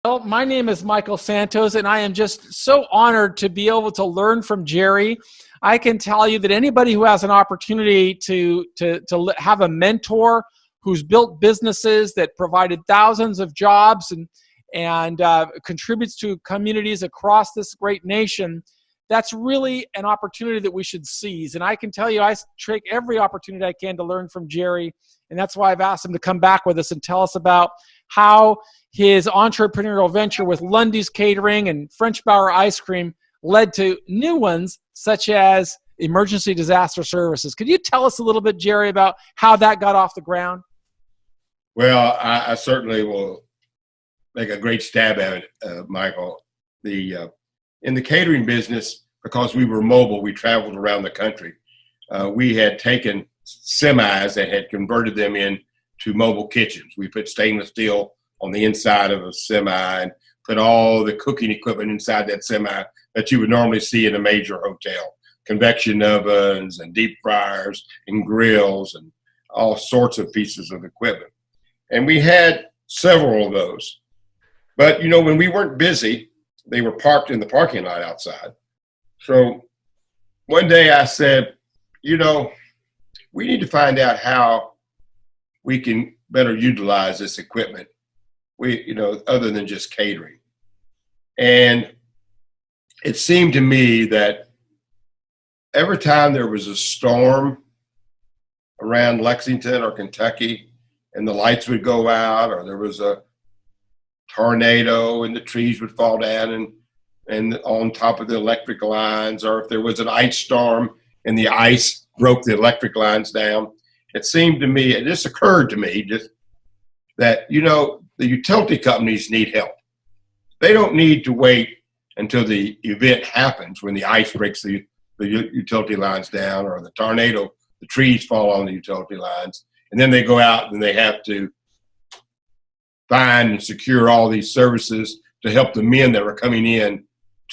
Well, my name is Michael Santos, and I am just so honored to be able to learn from Jerry. I can tell you that anybody who has an opportunity to have a mentor who's built businesses that provided thousands of jobs and contributes to communities across this great nation, that's really an opportunity that we should seize. And I can tell you, I take every opportunity I can to learn from Jerry, and that's why I've asked him to come back with us and tell us about how his entrepreneurial venture with Lundy's Catering and French Bauer Ice Cream led to new ones such as Emergency Disaster Services. Could you tell us a little bit, Jerry, about how that got off the ground? Well, I certainly will make a great stab at it, Michael. In the catering business, because we were mobile, we traveled around the country. We had taken semis that had converted them into mobile kitchens. We put stainless steel on the inside of a semi and put all the cooking equipment inside that semi that you would normally see in a major hotel. Convection ovens and deep fryers and grills and all sorts of pieces of equipment. And we had several of those. But, when we weren't busy, they were parked in the parking lot outside. So one day I said, we need to find out how we can better utilize this equipment, other than just catering. And it seemed to me that every time there was a storm around Lexington or Kentucky and the lights would go out, or there was a tornado and the trees would fall down and on top of the electric lines, or if there was an ice storm and the ice broke the electric lines down, it seemed to me, it just occurred to me just that, the utility companies need help. They don't need to wait until the event happens when the ice breaks the utility lines down, or the tornado, the trees fall on the utility lines, and then they go out and they have to find and secure all these services to help the men that are coming in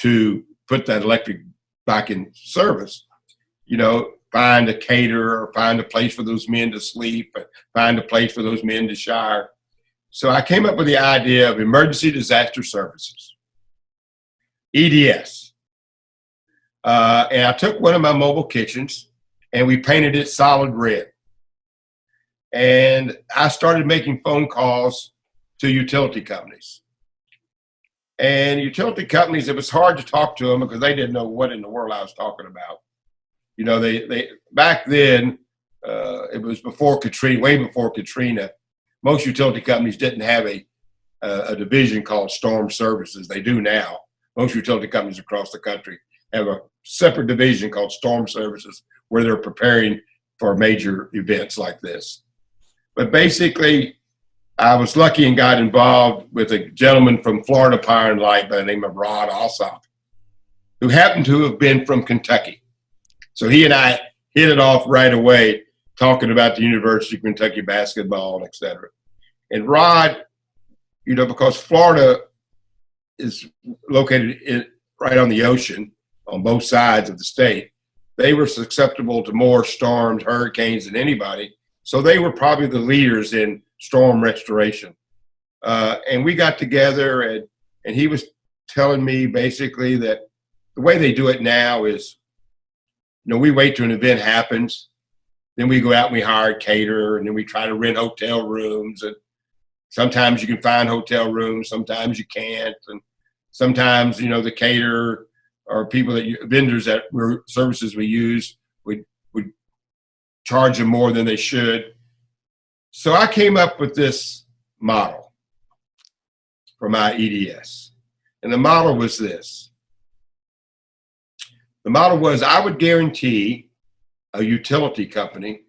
to put that electric back in service. Find a caterer, or find a place for those men to sleep, or find a place for those men to shower. So I came up with the idea of Emergency Disaster Services, EDS. And I took one of my mobile kitchens and we painted it solid red. And I started making phone calls to utility companies. And utility companies, it was hard to talk to them because they didn't know what in the world I was talking about. They back then, it was before Katrina, way before Katrina. Most utility companies didn't have a division called Storm Services. They do now. Most utility companies across the country have a separate division called Storm Services where they're preparing for major events like this. But basically, I was lucky and got involved with a gentleman from Florida Power and Light by the name of Rod Alsop, who happened to have been from Kentucky. So he and I hit it off right away, talking about the University of Kentucky basketball and et cetera. And Rod, because Florida is located right on the ocean on both sides of the state, they were susceptible to more storms, hurricanes than anybody. So they were probably the leaders in storm restoration. And we got together and he was telling me basically that the way they do it now is, we wait till an event happens, then we go out and we hire a caterer, and then we try to rent hotel rooms. And sometimes you can find hotel rooms, sometimes you can't. And sometimes, the caterer or vendors that services we use would charge them more than they should. So I came up with this model for my EDS. And the model was this. The model was I would guarantee a utility company,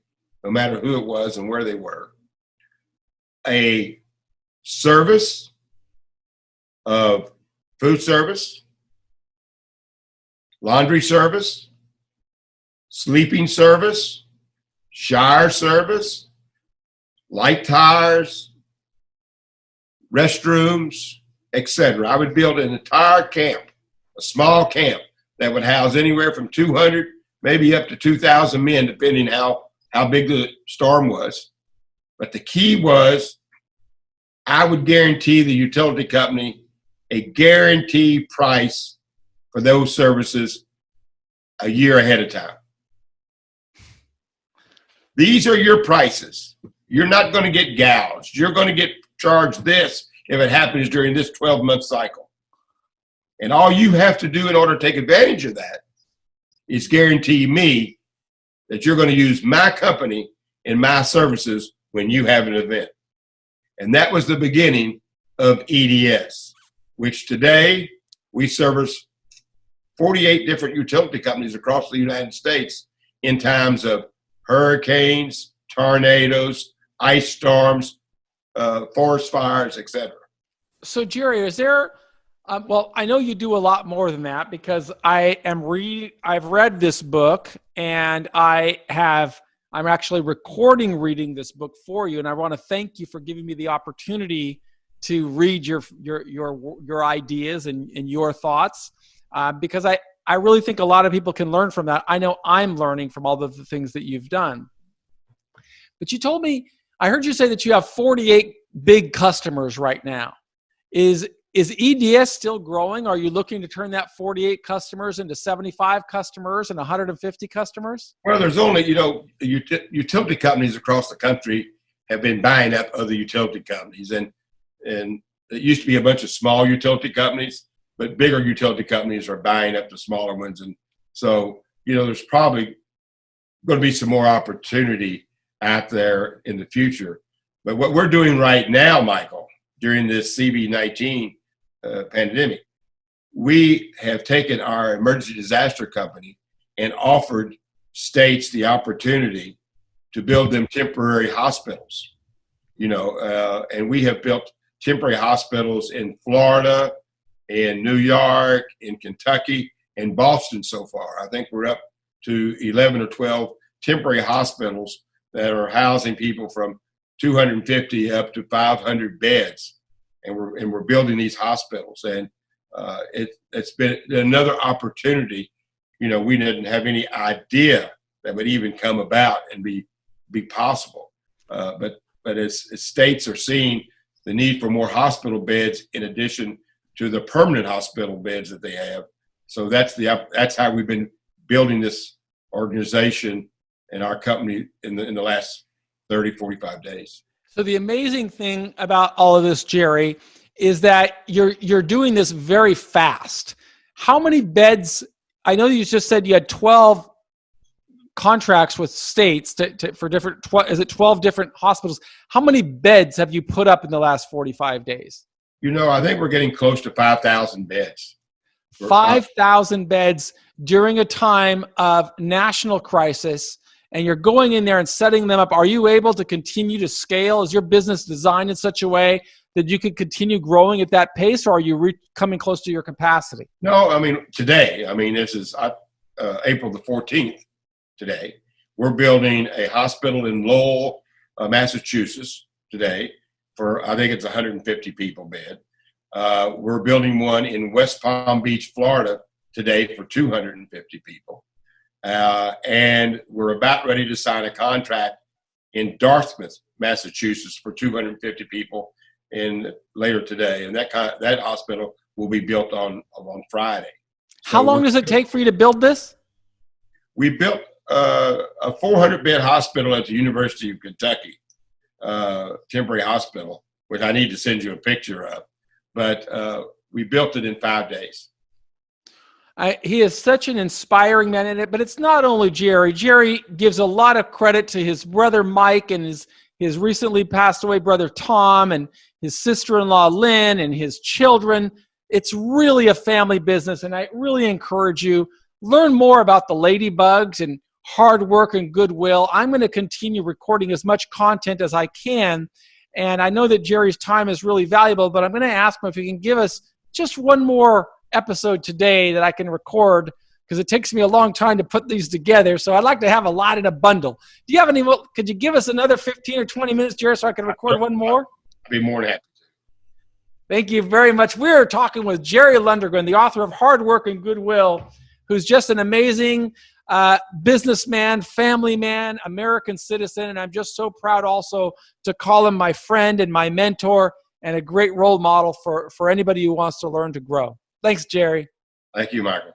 no matter who it was and where they were, a service of food service, laundry service, sleeping service, shower service, light tires, restrooms, etc. I would build an entire camp, a small camp that would house anywhere from 200, maybe up to 2,000 men, depending how big the storm was. But the key was I would guarantee the utility company a guaranteed price for those services a year ahead of time. These are your prices. You're not going to get gouged. You're going to get charged this if it happens during this 12-month cycle. And all you have to do in order to take advantage of that is guarantee me that you're going to use my company and my services when you have an event. And that was the beginning of EDS, which today we service 48 different utility companies across the United States in times of hurricanes, tornadoes, ice storms, forest fires, etc. So, Jerry, is there? Well, I know you do a lot more than that because I've read this book, and I'm actually recording reading this book for you, and I want to thank you for giving me the opportunity to read your ideas and your thoughts, because I really think a lot of people can learn from that. I know I'm learning from all of the things that you've done. But you told me, I heard you say that you have 48 big customers right now. Is EDS still growing? Are you looking to turn that 48 customers into 75 customers and 150 customers? Well, there's only, utility companies across the country have been buying up other utility companies. And it used to be a bunch of small utility companies, but bigger utility companies are buying up the smaller ones. And so, there's probably going to be some more opportunity out there in the future. But what we're doing right now, Michael, during this CV-19 pandemic, we have taken our emergency disaster company and offered states the opportunity to build them temporary hospitals, and we have built temporary hospitals in Florida, in New York, in Kentucky, and Boston so far. I think we're up to 11 or 12 temporary hospitals that are housing people from 250 up to 500 beds. And we're building these hospitals, and it's been another opportunity. We didn't have any idea that would even come about and be possible. But as states are seeing the need for more hospital beds in addition to the permanent hospital beds that they have, so that's how we've been building this organization and our company in the last 30, 45 days. So the amazing thing about all of this, Jerry, is that you're doing this very fast. How many beds? I know you just said you had 12 contracts with states for different. Is it 12 different hospitals? How many beds have you put up in the last 45 days? I think we're getting close to 5,000 beds. 5,000 beds during a time of national crisis. And you're going in there and setting them up. Are you able to continue to scale? Is your business designed in such a way that you could continue growing at that pace, or are you coming close to your capacity? No, today, this is April the 14th today. We're building a hospital in Lowell, Massachusetts today for, I think it's 150 people bed. We're building one in West Palm Beach, Florida today for 250 people. And we're about ready to sign a contract in Dartmouth, Massachusetts for 250 people later today. And that hospital will be built on Friday. How long does it take for you to build this? We built a 400-bed hospital at the University of Kentucky, temporary hospital, which I need to send you a picture of. But we built it in 5 days. He is such an inspiring man in it, but it's not only Jerry. Jerry gives a lot of credit to his brother Mike and his recently passed away brother Tom and his sister-in-law Lynn and his children. It's really a family business, and I really encourage you, learn more about the Ladybugs and hard work and goodwill. I'm going to continue recording as much content as I can, and I know that Jerry's time is really valuable, but I'm going to ask him if he can give us just one more episode today that I can record, because it takes me a long time to put these together. So I'd like to have a lot in a bundle. Do you have any? Could you give us another 15 or 20 minutes, Jerry, so I can record one more? I'd be more than happy. Thank you very much. We're talking with Jerry Lundergan, the author of Hard Work and Goodwill, who's just an amazing businessman, family man, American citizen. And I'm just so proud also to call him my friend and my mentor. and a great role model for anybody who wants to learn to grow. Thanks, Jerry. Thank you, Michael.